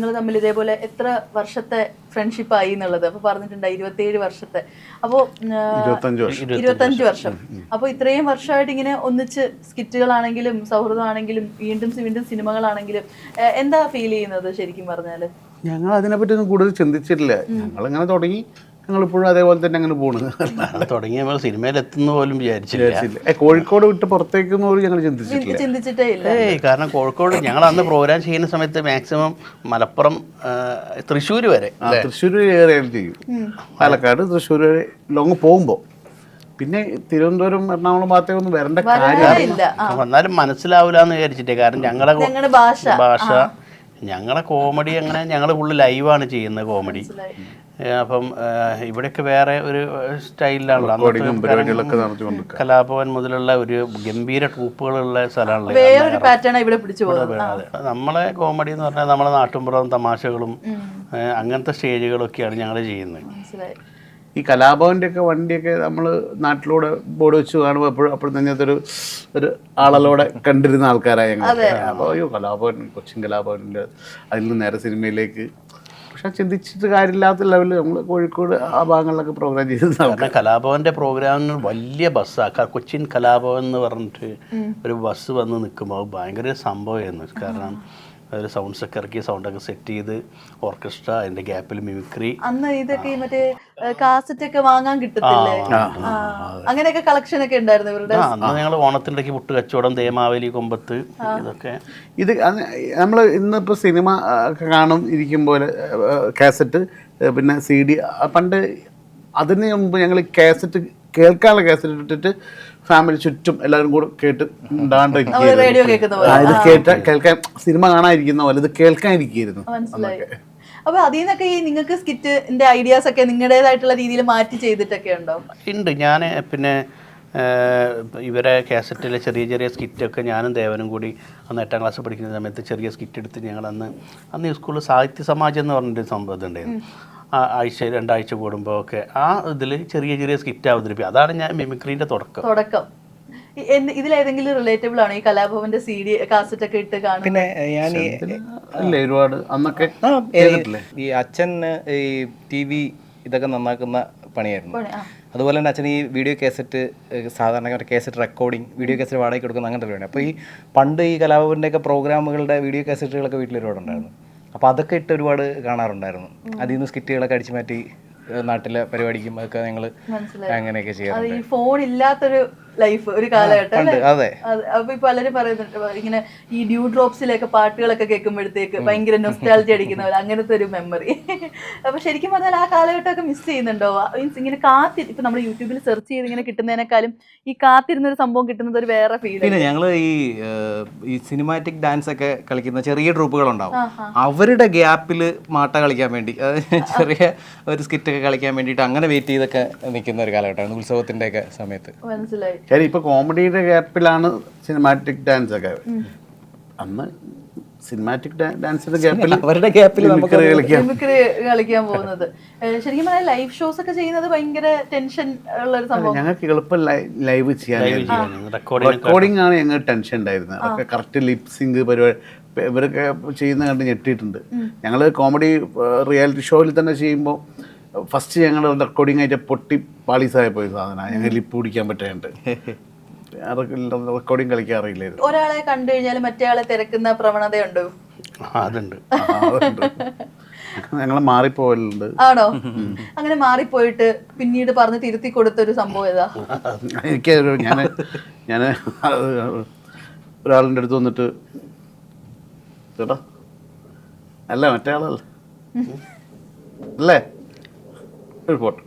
നിങ്ങൾ തമ്മിൽ ഇതേപോലെ എത്ര വർഷത്തെ ഫ്രണ്ട്ഷിപ്പ് ആയി എന്നുള്ളത് അപ്പൊ പറഞ്ഞിട്ടുണ്ടായി 27 വർഷത്തെ. അപ്പോൾ 25 വർഷം. അപ്പോൾ ഇത്രയും വർഷമായിട്ട് ഇങ്ങനെ ഒന്നിച്ച് സ്കിറ്റുകളാണെങ്കിലും സൗഹൃദമാണെങ്കിലും വീണ്ടും സിനിമകളാണെങ്കിലും എന്താ ഫീൽ ചെയ്യുന്നത് ശരിക്കും പറഞ്ഞാല്? ഞങ്ങൾ അതിനെപ്പറ്റി ഒന്നും കൂടുതൽ ചിന്തിച്ചിട്ടില്ല. ഞങ്ങളിങ്ങനെ തുടങ്ങി, ഞങ്ങളിപ്പോഴും അതേപോലെ തന്നെ അങ്ങനെ പോകുന്നത്. തുടങ്ങി നമ്മൾ സിനിമയിൽ എത്തുന്ന പോലും വിചാരിച്ചില്ല. കോഴിക്കോട് വിട്ട് പുറത്തേക്കൊന്നും പോലും ഞങ്ങൾ ചിന്തിച്ചിട്ടേ ഇല്ല. കാരണം കോഴിക്കോട് ഞങ്ങൾ അന്ന് പ്രോഗ്രാം ചെയ്യുന്ന സമയത്ത് മാക്സിമം മലപ്പുറം, തൃശ്ശൂർ വരെ. തൃശ്ശൂർ ഏറിയാലും ചെയ്യും, പാലക്കാട്, തൃശ്ശൂർ വരെ ലോങ് പോകുമ്പോൾ. പിന്നെ തിരുവനന്തപുരം, എറണാകുളം ഭാഗത്തേക്കൊന്നും വരേണ്ട കാര്യമില്ല. വന്നാലും മനസ്സിലാവില്ല എന്ന് വിചാരിച്ചിട്ടേ. കാരണം ഞങ്ങളുടെ ഭാഷ, ഞങ്ങളെ കോമഡി അങ്ങനെ ഞങ്ങൾ ഫുള്ള് ലൈവാണ് ചെയ്യുന്നത് കോമഡി. അപ്പം ഇവിടെയൊക്കെ വേറെ ഒരു സ്റ്റൈലിലാണല്ലോ. കലാഭവൻ മുതലുള്ള ഒരു ഗംഭീര ട്രൂപ്പുകളുള്ള സ്ഥലമാണല്ലോ. നമ്മളെ കോമഡി എന്ന് പറഞ്ഞാൽ നമ്മളെ നാട്ടുമ്പുറം തമാശകളും അങ്ങനത്തെ സ്റ്റേജുകളൊക്കെയാണ് ഞങ്ങൾ ചെയ്യുന്നത്. ഈ കലാഭവൻ്റെ ഒക്കെ വണ്ടിയൊക്കെ നമ്മൾ നാട്ടിലൂടെ ബോർഡ് വെച്ച് കാണുമ്പോൾ അപ്പോഴും തന്നെ ഒരു ആളലോടെ കണ്ടിരുന്ന ആൾക്കാരായ ഞങ്ങൾ. അപ്പോൾ അയ്യോ കലാഭവൻ, കൊച്ചിൻ കലാഭവൻ്റെ, അതിൽ നിന്ന് നേരെ സിനിമയിലേക്ക്. പക്ഷെ ചിന്തിച്ചിട്ട് കാര്യമില്ലാത്ത ലെവലിൽ നമ്മൾ കോഴിക്കോട് ആ ഭാഗങ്ങളിലൊക്കെ പ്രോഗ്രാം ചെയ്ത്. കലാഭവന്റെ പ്രോഗ്രാമിന് വലിയ ബസ്സാണ്. കൊച്ചിൻ കലാഭവൻ എന്ന് പറഞ്ഞിട്ട് ഒരു ബസ് വന്ന് നിൽക്കുമ്പോൾ ഭയങ്കര സംഭവമായിരുന്നു. കാരണം ഒരു സൗണ്ട്സ് ഒക്കെ ഇറക്കി, സൗണ്ടൊക്കെ സെറ്റ് ചെയ്ത്, ഓർക്കസ്ട്ര, അതിന്റെ ഗ്യാപ്പിൽ മിമിക്രി. അന്ന് ഇതൊക്കെ മറ്റേ കാസറ്റ് ഒക്കെ വാങ്ങാൻ കിട്ടത്തില്ലേ, അങ്ങനെയൊക്കെ കളക്ഷൻ ഒക്കെ ഉണ്ടായിരുന്നു ഇവരുടെ. അന്ന് ഞങ്ങൾ ഓണത്തിന്റെ പുട്ട് കച്ചവടം, തേമാവലി, കൊമ്പത്ത്, ഇതൊക്കെ. ഇത് നമ്മൾ ഇന്നിപ്പോൾ സിനിമ ഒക്കെ കാണും ഇരിക്കുമ്പോൾ കാസറ്റ്, പിന്നെ CD. പണ്ട് അതിന് മുമ്പ് ഞങ്ങൾ കാസറ്റ് കേൾക്കാനുള്ള കാസറ്റ് ഇട്ടിട്ട് ഫാമിലി ചുറ്റും എല്ലാവരും കൂടെ കേട്ട് ഇത് കേൾക്കാൻ, സിനിമ കാണാതിരിക്കുന്ന പോലെ ഇത് കേൾക്കാനിരിക്കുന്നു. അപ്പൊ അതിൽ നിന്നൊക്കെ ഈ നിങ്ങൾക്ക് സ്കിറ്റിന്റെ ഐഡിയാസ് ഒക്കെ നിങ്ങളുടേതായിട്ടുള്ള രീതിയിൽ മാറ്റി ചെയ്തിട്ടൊക്കെ ഉണ്ടോ? ഉണ്ട്. ഞാൻ പിന്നെ ഇവരെ കാസറ്റിലെ ചെറിയ ചെറിയ സ്കിറ്റൊക്കെ ഞാനും ദേവനും കൂടി അന്ന് 8ാം ക്ലാസ് പഠിക്കുന്ന സമയത്ത് ചെറിയ സ്കിറ്റ് എടുത്ത് ഞങ്ങൾ അന്ന് സ്കൂളിൽ സാഹിത്യ സമാജം എന്ന് പറഞ്ഞൊരു സംഭവം ഉണ്ടായിരുന്നു. ആഴ്ച 2 ആഴ്ച കൂടുമ്പോൾ ഒക്കെ ആ ഇതിൽ ചെറിയ ചെറിയ സ്കിറ്റ് അവതരിപ്പിക്കും. അതാണ് ഞാൻ മിമിക്രീൻ്റെ തുടക്കം. ഇതിലേതെങ്കിലും റിലേറ്റബിൾ ആണോ ഈ കലാഭവന്റെ CD കാസറ്റ് ഒക്കെ ഇട്ട് കാണുന്നത്? പിന്നെ ഞാൻ ഒരുപാട് അന്നൊക്കെ ഈ അച്ഛൻ ഈ TV ഇതൊക്കെ നന്നാക്കുന്ന പണിയായിരുന്നു. അതുപോലെ തന്നെ അച്ഛൻ ഈ വീഡിയോ കാസറ്റ്, സാധാരണ കാസറ്റ് റെക്കോർഡിങ്, വീഡിയോ കാസറ്റ് വാടകയ്ക്ക് കൊടുക്കുന്ന അങ്ങനത്തെ പരിപാടി. അപ്പോൾ ഈ പണ്ട് ഈ കലാഭവൻ്റെയൊക്കെ പ്രോഗ്രാമുകളുടെ വീഡിയോ കാസറ്റുകളൊക്കെ വീട്ടിൽ ഒരുപാട് ഉണ്ടായിരുന്നു. അപ്പോൾ അതൊക്കെ ഇട്ട് ഒരുപാട് കാണാറുണ്ടായിരുന്നു. അതിൽ നിന്ന് സ്കിറ്റുകളൊക്കെ അടിച്ചു മാറ്റി നാട്ടിലെ പരിപാടിക്കും ഒക്കെ ഞങ്ങൾ അങ്ങനെയൊക്കെ ചെയ്യാറുണ്ട്. ഈ ഫോൺ ഇല്ലാത്തൊരു ലൈഫ്, ഒരു കാലഘട്ടം. അതെ. അപ്പൊ ഇപ്പൊ പലരും പറയുന്നുണ്ട് ഇങ്ങനെ ഈ ഡ്യൂ ഡ്രോപ്സിലൊക്കെ പാട്ടുകളൊക്കെ കേൾക്കുമ്പോഴത്തേക്ക് ഭയങ്കര നൊസ്റ്റാൾജി അടിക്കുന്ന പോലെ, അങ്ങനത്തെ ഒരു മെമ്മറി. അപ്പൊ ശരിക്കും പറഞ്ഞാൽ ആ കാലഘട്ടമൊക്കെ മിസ് ചെയ്യുന്നുണ്ടോ? മീൻസ് ഇങ്ങനെ ഇപ്പൊ നമ്മൾ യൂട്യൂബിൽ സെർച്ച് ചെയ്ത് ഇങ്ങനെ കിട്ടുന്നതിനേക്കാളും ഈ കാത്തിരുന്നൊരു സംഭവം കിട്ടുന്നത് ഒരു വേറെ ഫീൽ. പിന്നെ ഞങ്ങൾ ഈ സിനിമാറ്റിക് ഡാൻസ് ഒക്കെ കളിക്കുന്ന ചെറിയ ട്രൂപ്പുകളുണ്ടാവും. അവരുടെ ഗ്യാപ്പിൽ മാട്ട കളിക്കാൻ വേണ്ടി, ചെറിയ ഒരു സ്കിറ്റ് ഒക്കെ കളിക്കാൻ വേണ്ടിയിട്ട് അങ്ങനെ വെയിറ്റ് ചെയ്തൊക്കെ നിൽക്കുന്ന ഒരു കാലഘട്ടമാണ് ഉത്സവത്തിന്റെ ഒക്കെ സമയത്ത്. മനസ്സിലായി. ശരി, ഇപ്പൊ കോമഡിയുടെ ഗ്യാപ്പിലാണ് സിനിമാറ്റിക് ഡാൻസ് ഒക്കെ. അന്ന് സിനിമാറ്റിക് ഡാൻസിന്റെ ഗ്യാപ്പിൽ അവരുടെ ഗ്യാപ്പിൽ മിമിക്രി കളിക്കാൻ പോകുന്നത്. ശരിക്കും പറഞ്ഞാൽ ലൈവ് ഷോസ് ഒക്കെ ചെയ്യുന്നത് ഭയങ്കര ടെൻഷൻ ഉള്ള ഒരു സംഭവം. ഞങ്ങൾക്ക് എളുപ്പം ലൈവ് ചെയ്യാൻ, റെക്കോർഡിംഗ് ആണ് ഞങ്ങൾക്ക് ടെൻഷൻ ഉണ്ടായിരുന്നത്. അതൊക്കെ കറക്റ്റ് ലിപ്സിങ് പരിപാടി ഇവരൊക്കെ ചെയ്യുന്ന കണ്ട് ഞെട്ടിയിട്ടുണ്ട്. ഞങ്ങൾ കോമഡി റിയാലിറ്റി ഷോയിൽ തന്നെ ചെയ്യുമ്പോൾ ഫസ്റ്റ് ഞങ്ങൾ റെക്കോർഡിംഗ് ആയിട്ട് പൊട്ടി പാളീസായി പോയ സാധനമാണ്. ഞങ്ങൾ ലിപ്പ് പിടിക്കാൻ പറ്റാണ്ട് റെക്കോർഡിംഗ് കളിക്കാൻ അറിയില്ലായിരുന്നു. ഒരാളെ കണ്ടു കഴിഞ്ഞാൽ മറ്റേ ആളെ തിരക്കുന്ന പ്രവണതയുണ്ടോ? അതുണ്ട്. ഞങ്ങൾ മാറിപ്പോലുണ്ട്. ആണോ? അങ്ങനെ മാറിപ്പോയിട്ട് പിന്നീട് പറഞ്ഞ് തിരുത്തി കൊടുത്തൊരു സംഭവം ഏതാ? എനിക്ക് ഞാൻ ഒരാളിൻ്റെ അടുത്ത് വന്നിട്ട്, ചേട്ടാ അല്ല മറ്റേ ആളല്ല അല്ലേ, ഒരു ഫോട്ടോ.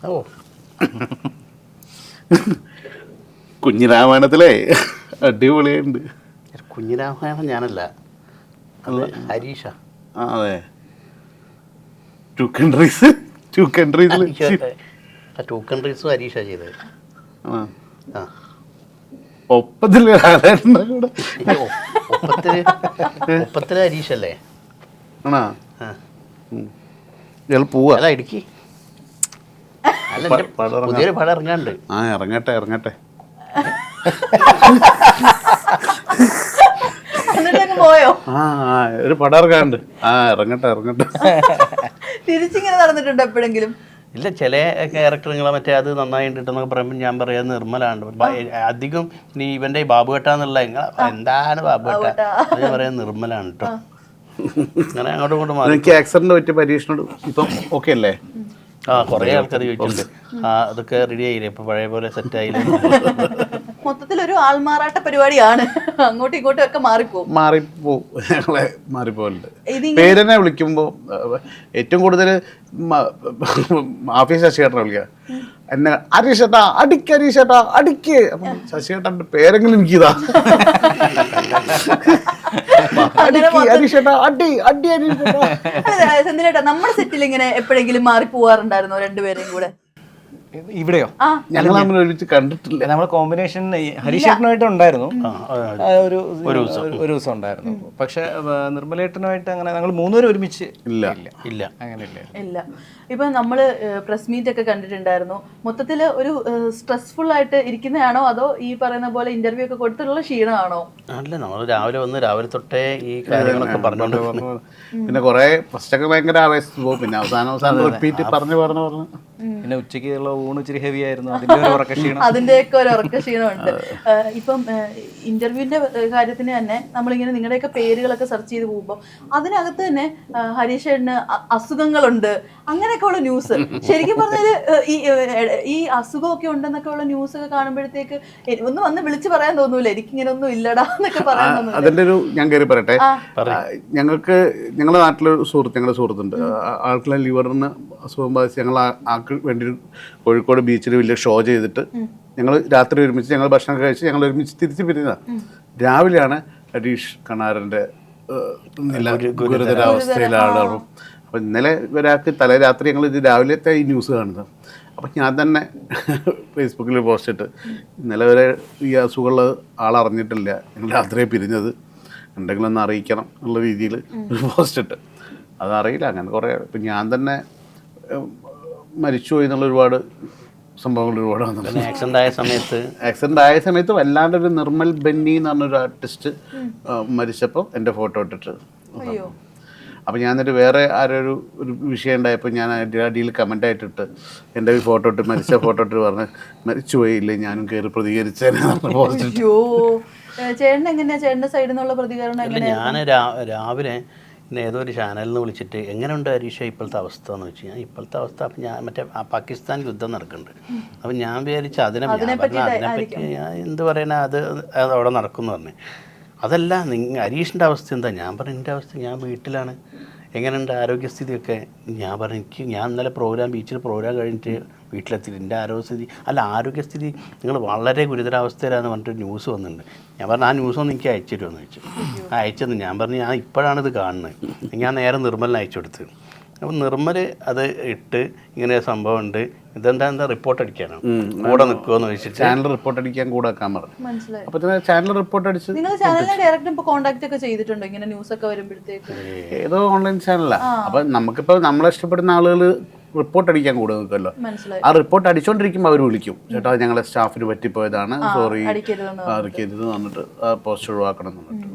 ഓ, കുഞ്ഞിരാമായണത്തിലെ അടിപൊളിയുണ്ട്. കുഞ്ഞിരാമായണം ഞാനല്ല, ഹരീഷ. അതെ, ടു കൺട്രീസ് ഹരീഷ ചെയ്തത്. ഒപ്പത്തില് ഹരീഷല്ലേ? ആണോ? ഇയാൾ പോവാ? അല്ല, ഇടുക്കി. അല്ല, പുതിയൊരു പടം ഇറങ്ങാണ്ട്. ഇറങ്ങട്ടെ. എന്നിട്ട് പോയോ? ഒരു പടം ഇറങ്ങാണ്ട്. ഇറങ്ങട്ടെ. തിരിച്ചിങ്ങനെ നടന്നിട്ടുണ്ട് എപ്പോഴെങ്കിലും? ഇല്ല, ചില ക്യാരക്ടറുകളെ മറ്റേ അത് നന്നായിട്ടുണ്ടെന്നൊക്കെ പറയുമ്പോൾ ഞാൻ പറയാം നിർമ്മലാണ്. അധികം നീ ഇവന്റെ ബാബുവേട്ടാന്നുള്ള എന്താണ് ബാബുവേട്ട, ഞാൻ പറയാൻ നിർമ്മലാണ് കേട്ടോ. അങ്ങനെ അങ്ങോട്ടും ഇങ്ങോട്ടും മാറി. എനിക്ക് ആക്സിഡന്റ് പറ്റിയ പരീക്ഷണം ഇപ്പം ഓക്കെ അല്ലേ? കുറേ ആൾക്കാർ ചോദിച്ചിട്ടുണ്ട്. അതൊക്കെ റെഡി ആയില്ലേ, ഇപ്പൊ പഴയ പോലെ സെറ്റ് ആയില്ലേ? മൊത്തത്തിലൊരു ആൾമാറാട്ട പരിപാടിയാണ്. അങ്ങോട്ടും ഇങ്ങോട്ടും ഒക്കെ മാറിപ്പോവും. ഞങ്ങളെ മാറിപ്പോലുണ്ട്. പേരെന്നെ വിളിക്കുമ്പോ ഏറ്റവും കൂടുതൽ ആഫീസ് ശശിയേട്ടനെ വിളിക്കുക. എന്നെ അരീഷേട്ടാ അടിക്ക് അടിക്ക്. അപ്പം ശശിയേട്ടൻ്റെ പേരെങ്കിലും എനിക്കിതാ. സെന്തിലേട്ടാ, നമ്മുടെ സെറ്റിൽ ഇങ്ങനെ എപ്പോഴെങ്കിലും മാറി പോവാറുണ്ടായിരുന്നോ രണ്ടുപേരെയും കൂടെ? ഇവിടെയോ? ഞങ്ങൾ തമ്മിൽ ഒരുമിച്ച് കണ്ടിട്ടില്ല. നമ്മളെ കോമ്പിനേഷൻ ഹരീഷേട്ടനുമായിട്ട് ഉണ്ടായിരുന്നു, ഒരു ദിവസം ഉണ്ടായിരുന്നു. പക്ഷെ നിർമ്മലേട്ടനുമായിട്ട് അങ്ങനെ ഞങ്ങൾ മൂന്നുപേരും ഒരുമിച്ച് ഇല്ല. ഇല്ല. ഇപ്പൊ നമ്മള് പ്രസ് മീറ്റ് ഒക്കെ കണ്ടിട്ടുണ്ടായിരുന്നു. മൊത്തത്തില് ഒരു സ്ട്രെസ്ഫുൾ ആയിട്ട് ഇരിക്കുന്നതാണോ അതോ ഈ പറയുന്ന പോലെ ഇന്റർവ്യൂ ഒക്കെ കൊടുത്തിട്ടുള്ള ക്ഷീണമാണോ? അല്ല, നമ്മൾ രാവിലെ തൊട്ടേ ഈ കാര്യങ്ങളൊക്കെ പറഞ്ഞോണ്ട് പിന്നെ കുറെ ഫസ്റ്റൊക്കെ ഭയങ്കര ആവേശം പോകും, പിന്നെ അവസാനം റിപ്പീറ്റ് പറഞ്ഞു പിന്നെ ഉച്ചയ്ക്കുള്ള ഊണ് ഇച്ചിരി ഹെവി ആയിരുന്നു, അതിന്റെയൊക്കെ ഒരു ഉറക്ക ക്ഷീണമുണ്ട്. ഇപ്പം ഇന്റർവ്യൂവിന്റെ കാര്യത്തിന് തന്നെ നമ്മളിങ്ങനെ നിങ്ങളുടെയൊക്കെ പേരുകളൊക്കെ സെർച്ച് ചെയ്ത് പോകുമ്പോൾ അതിനകത്ത് തന്നെ ഹരീഷേട്ടന് അസുഖങ്ങളുണ്ട് അങ്ങനെയൊക്കെ ഉള്ള ന്യൂസ്. ശരിക്കും പറഞ്ഞാല് ഈ അസുഖമൊക്കെ ഉണ്ടെന്നൊക്കെ ഉള്ള ന്യൂസ് ഒക്കെ കാണുമ്പോഴത്തേക്ക് ഒന്ന് വന്ന് വിളിച്ച് പറയാൻ തോന്നൂല, എനിക്കിങ്ങനെ ഒന്നും ഇല്ലടാ എന്നൊക്കെ പറയാൻ തോന്നൂല. അതിന്റെ ഒരു ഞാൻ കയറി പറയട്ടെ. ഞങ്ങളുടെ നാട്ടിലൊരു ഞങ്ങളുടെ സുഹൃത്തുണ്ട്. ആൾക്കുള്ള ലിവറിന് അസുഖം ബാധിച്ച് ഞങ്ങൾ ആൾക്ക് വേണ്ടി കോഴിക്കോട് ബീച്ചിൽ വലിയ ഷോ ചെയ്തിട്ട് ഞങ്ങൾ രാത്രി ഒരുമിച്ച് ഞങ്ങൾ ഭക്ഷണം കഴിച്ച് ഞങ്ങൾ ഒരുമിച്ച് തിരിച്ച് പിരിഞ്ഞതാണ്. രാവിലെയാണ് ഹരീഷ് കണാരൻ്റെ ഗുരുതരാവസ്ഥയിലാണ്. അപ്പം ഇന്നലെ ഒരാൾക്ക് രാത്രി ഞങ്ങൾ ഇത് രാവിലത്തെ ഈ ന്യൂസ് കാണുന്നത്. അപ്പം ഞാൻ തന്നെ ഫേസ്ബുക്കിൽ പോസ്റ്റ് ഇട്ട് ഇന്നലെ വരെ ഈ അസുഖമുള്ള ആളറിഞ്ഞിട്ടില്ല, ഞങ്ങൾ രാത്രിയെ പിരിഞ്ഞത്, എന്തെങ്കിലും ഒന്ന് അറിയിക്കണം എന്നുള്ള രീതിയിൽ ഒരു പോസ്റ്റ് ഇട്ട്. അതറിയില്ല, അങ്ങനെ കുറേ. ഇപ്പം ഞാൻ തന്നെ മരിച്ചുപോയി എന്നുള്ള ഒരുപാട് സംഭവങ്ങൾ ഒരുപാട് വന്നിട്ടുണ്ട്. ആക്സിഡൻ്റ് ആയ സമയത്ത് വല്ലാണ്ടൊരു നിർമ്മൽ ബെന്നി എന്ന് പറഞ്ഞൊരു ആർട്ടിസ്റ്റ് മരിച്ചപ്പോൾ എൻ്റെ ഫോട്ടോ ഇട്ടിട്ട്. അപ്പം ഞാനൊരു വേറെ ആരൊരു വിഷയം ഉണ്ടായപ്പോൾ ഞാൻ അടിയിൽ കമൻ്റായിട്ടിട്ട് എൻ്റെ ഫോട്ടോ ഇട്ട് മരിച്ച ഫോട്ടോ ഇട്ട് പറഞ്ഞ് മരിച്ചുപോയില്ലേ ഞാനും കയറി പ്രതികരിച്ചേനെ. ചേട്ടൻ എങ്ങനെയാ, ചേട്ടൻ്റെ സൈഡിൽ നിന്നുള്ള പ്രതികരണം എങ്ങനെയാ? ഞാൻ രാവിലെ ഏതോ ഒരു ചാനലിൽ നിന്ന് വിളിച്ചിട്ട് എങ്ങനെയുണ്ട് ഹരീഷ ഇപ്പോഴത്തെ അവസ്ഥ എന്ന് വെച്ച് കഴിഞ്ഞാൽ ഇപ്പോഴത്തെ അവസ്ഥ അപ്പം ഞാൻ മറ്റേ പാകിസ്ഥാൻ യുദ്ധം നടക്കുന്നുണ്ട്. അപ്പം ഞാൻ വിചാരിച്ചു അതിനെപ്പറ്റി എന്ത് പറയണ അത് അവിടെ നടക്കുമെന്ന് പറഞ്ഞു. അതല്ല ഹരീഷിൻ്റെ അവസ്ഥ എന്താ? ഞാൻ പറഞ്ഞു എൻ്റെ അവസ്ഥ ഞാൻ വീട്ടിലാണ്, എങ്ങനെയുണ്ട് ആരോഗ്യസ്ഥിതിയൊക്കെ? ഞാൻ പറഞ്ഞു ഞാൻ ഇന്നലെ ബീച്ചിൽ പ്രോഗ്രാം കഴിഞ്ഞിട്ട് വീട്ടിലെത്തിയിട്ട് എൻ്റെ ആരോഗ്യസ്ഥിതി നിങ്ങൾ വളരെ ഗുരുതരാവസ്ഥയിലാണെന്ന് പറഞ്ഞിട്ട് ന്യൂസ് വന്നിട്ടുണ്ട്. ഞാൻ പറഞ്ഞു ആ ന്യൂസ് ഒന്ന് എനിക്ക് അയച്ചു തരുമെന്ന് ചോദിച്ചു. അയച്ചെന്ന് ഞാൻ പറഞ്ഞു ഞാൻ ഇപ്പോഴാണ് ഇത് കാണുന്നത്. ഞാൻ നേരെ നിർമ്മലിന് അയച്ചു കൊടുത്ത്. അപ്പം നിർമ്മൽ അത് ഇട്ട് ഇങ്ങനെ സംഭവം ഉണ്ട്, ഇതെന്താ റിപ്പോർട്ട് അടിക്കാനോ കൂടെ നിൽക്കുമെന്ന് ചോദിച്ചിട്ട് ചാനൽ റിപ്പോർട്ട് അടിക്കാൻ കൂടെ വെക്കാൻ പറഞ്ഞു. അപ്പോൾ ചാനൽ റിപ്പോർട്ട് അടിച്ച് ഏതോ ഓൺലൈൻ ചാനലാണ്. അപ്പം നമുക്കിപ്പോൾ നമ്മളെ ഇഷ്ടപ്പെടുന്ന ആളുകൾ റിപ്പോർട്ട് അടിക്കാൻ കൂടെ നിൽക്കുമല്ലോ. ആ റിപ്പോർട്ട് അടിച്ചുകൊണ്ടിരിക്കുമ്പോൾ അവർ വിളിക്കും, ചേട്ടാ ഞങ്ങളെ സ്റ്റാഫിന് പറ്റിപ്പോയതാണ്, സോറി അടിക്കരുതെന്ന് പറഞ്ഞിട്ട് പോസ്റ്റ് ഒഴിവാക്കണം എന്ന് പറഞ്ഞിട്ട്.